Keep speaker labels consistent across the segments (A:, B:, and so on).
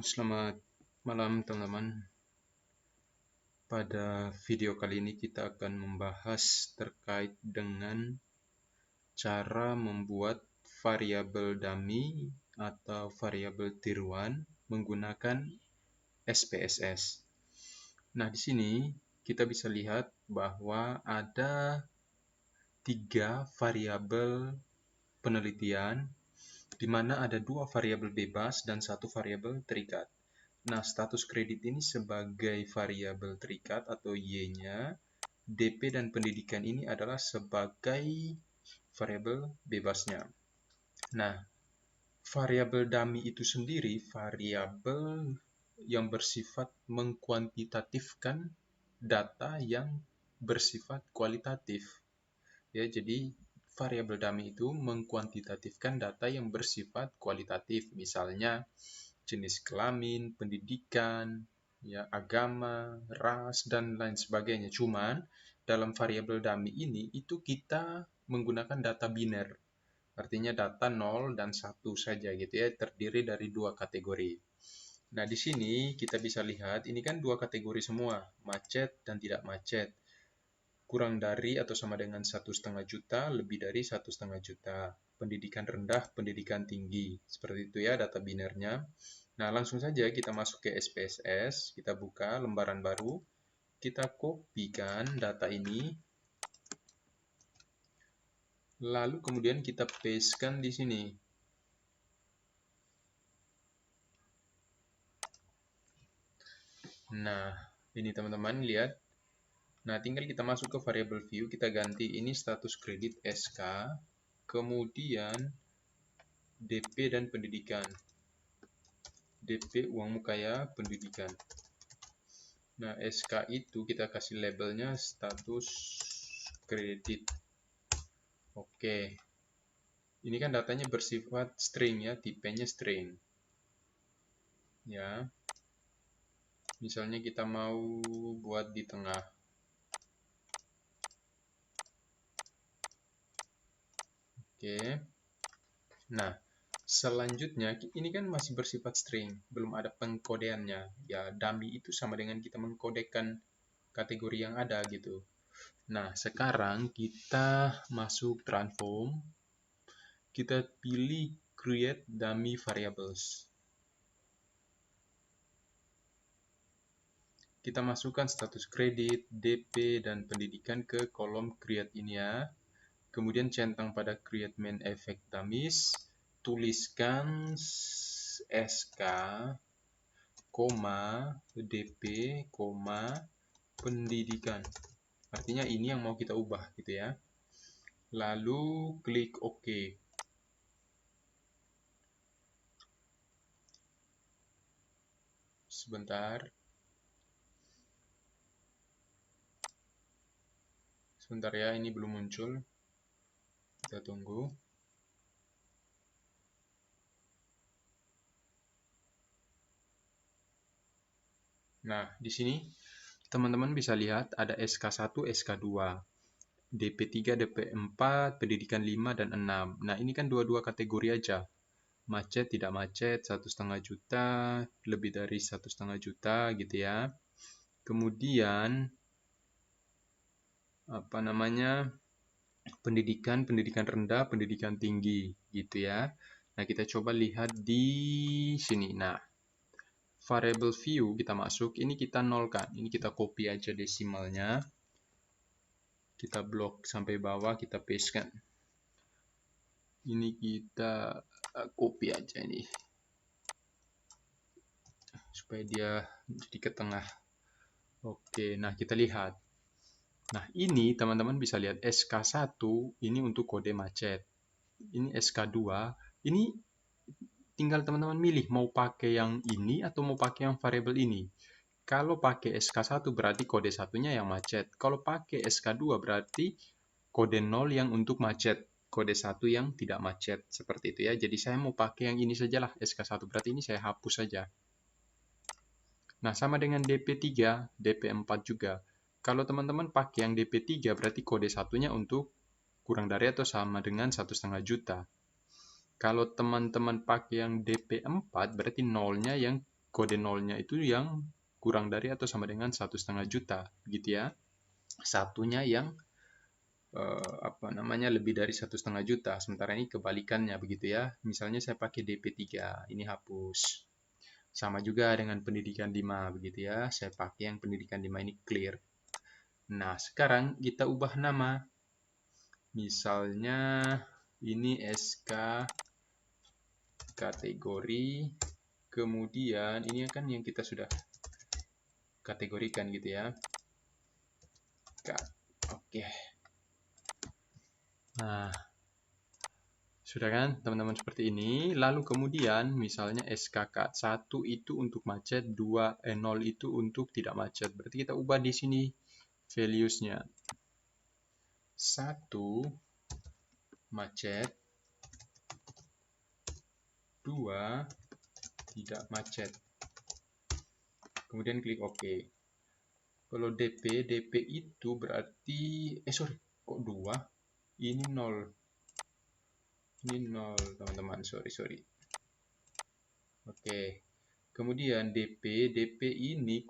A: Selamat malam teman-teman. Pada video kali ini kita akan membahas terkait dengan cara membuat variabel dummy atau variabel tiruan menggunakan SPSS. Nah, di sini kita bisa lihat bahwa ada 3 variabel penelitian di mana ada 2 variabel bebas dan 1 variabel terikat. Nah, status kredit ini sebagai variabel terikat atau Y-nya, DP dan pendidikan ini adalah sebagai variabel bebasnya. Nah, variabel dummy itu sendiri variabel yang bersifat mengkuantitatifkan data yang bersifat kualitatif. Ya, jadi variabel dummy itu mengkuantitatifkan data yang bersifat kualitatif, misalnya jenis kelamin, pendidikan, ya, agama, ras, dan lain sebagainya. Cuman dalam variabel dummy ini itu kita menggunakan data biner. Artinya data 0 dan 1 saja gitu ya, terdiri dari 2 kategori. Nah, di sini kita bisa lihat ini kan 2 kategori semua, macet dan tidak macet. Kurang dari atau sama dengan 1,5 juta, lebih dari 1,5 juta. Pendidikan rendah, pendidikan tinggi. Seperti itu ya data binernya. Nah, langsung saja kita masuk ke SPSS, kita buka lembaran baru, kita kopikan data ini, lalu kemudian kita pastekan di sini. Nah, ini teman-teman lihat. Nah, tinggal kita masuk ke variable view, kita ganti ini status kredit SK, kemudian DP dan pendidikan. DP uang muka ya, pendidikan. Nah, SK itu kita kasih labelnya status kredit. Oke. Ini kan datanya bersifat string ya, tipenya string. Ya. Misalnya kita mau buat di tengah. Oke. Nah, selanjutnya ini kan masih bersifat string, belum ada pengkodeannya. Ya, dummy itu sama dengan kita mengkodekan kategori yang ada gitu. Nah, sekarang kita masuk transform. Kita pilih create dummy variables. Kita masukkan status kredit, DP, dan pendidikan ke kolom create ini ya. Kemudian centang pada create main effect dummies, tuliskan SK, DP, pendidikan. Artinya ini yang mau kita ubah gitu ya. Lalu klik OK. Sebentar. Sebentar ya, ini belum muncul. Kita tunggu. Nah, di sini teman-teman bisa lihat ada SK1, SK2, DP3, DP4, pendidikan 5, dan 6. Nah, ini kan dua-dua kategori aja. Macet, tidak macet, 1,5 juta, lebih dari 1,5 juta gitu ya. Kemudian, pendidikan rendah, pendidikan tinggi gitu ya. Nah, kita coba lihat di sini. Nah, variable view kita masuk, ini kita nolkan. Ini kita copy aja desimalnya. Kita blok sampai bawah, kita pastekan. Ini kita copy aja ini. Supaya dia jadi ke tengah. Oke, nah kita lihat. Nah, ini teman-teman bisa lihat SK1 ini untuk kode macet. Ini SK2, ini tinggal teman-teman milih mau pakai yang ini atau mau pakai yang variabel ini. Kalau pakai SK1 berarti kode satunya yang macet. Kalau pakai SK2 berarti kode 0 yang untuk macet. Kode 1 yang tidak macet. Seperti itu ya. Jadi saya mau pakai yang ini sajalah SK1. Berarti ini saya hapus saja. Nah, sama dengan DP3, DP4 juga. Kalau teman-teman pakai yang DP3 berarti kode satunya untuk kurang dari atau sama dengan 1,5 juta. Kalau teman-teman pakai yang DP4 berarti nolnya yang kode nolnya itu yang kurang dari atau sama dengan 1,5 juta, gitu ya. Satunya yang lebih dari 1,5 juta. Sementara ini kebalikannya, begitu ya. Misalnya saya pakai DP3, ini hapus. Sama juga dengan pendidikan 5, begitu ya. Saya pakai yang pendidikan 5 ini clear. Nah, sekarang kita ubah nama. Misalnya ini SK kategori, kemudian ini kan yang kita sudah kategorikan gitu ya. Oke. Nah, sudah kan teman-teman seperti ini. Lalu kemudian misalnya SKK 1 itu untuk macet, 0 itu untuk tidak macet. Berarti kita ubah di sini values-nya. 1 macet, 2 tidak macet. Kemudian klik OK. Kalau DP itu berarti, kok 2? Ini 0. Ini 0, teman-teman. Sorry. Oke. Kemudian DP ini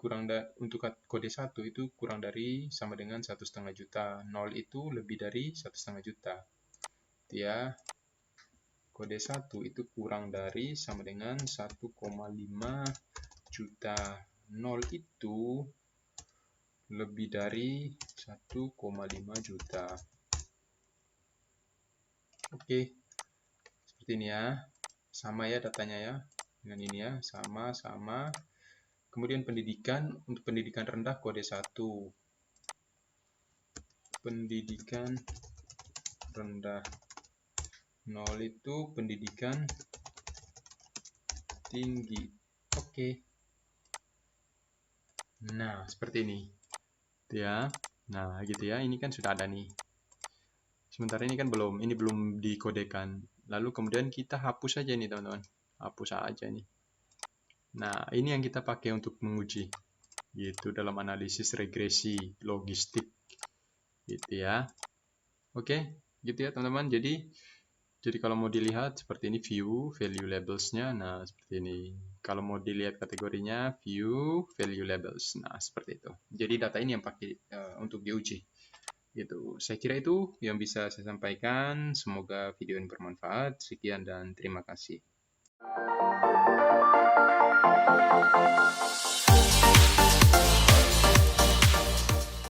A: untuk kode 1 itu kurang dari sama dengan 1,5 juta. 0 itu lebih dari 1,5 juta. Ya. Kode 1 itu kurang dari sama dengan 1,5 juta. 0 itu lebih dari 1,5 juta. Oke. Seperti ini ya. Sama ya datanya ya. Dengan ini ya, sama. Kemudian pendidikan, untuk pendidikan rendah kode 1. Pendidikan rendah. 0 itu pendidikan tinggi. Oke. Nah, seperti ini. Ya. Nah, gitu ya. Ini kan sudah ada nih. Sementara ini kan belum. Ini belum dikodekan. Lalu kemudian kita hapus saja nih, teman-teman. Hapus aja nih. Nah, ini yang kita pakai untuk menguji. Gitu dalam analisis regresi logistik. Gitu ya. Oke, gitu ya, teman-teman. Jadi kalau mau dilihat seperti ini view value labels-nya. Nah, seperti ini. Kalau mau dilihat kategorinya view value labels. Nah, seperti itu. Jadi data ini yang pakai untuk diuji. Gitu. Saya kira itu yang bisa saya sampaikan. Semoga video ini bermanfaat. Sekian dan terima kasih.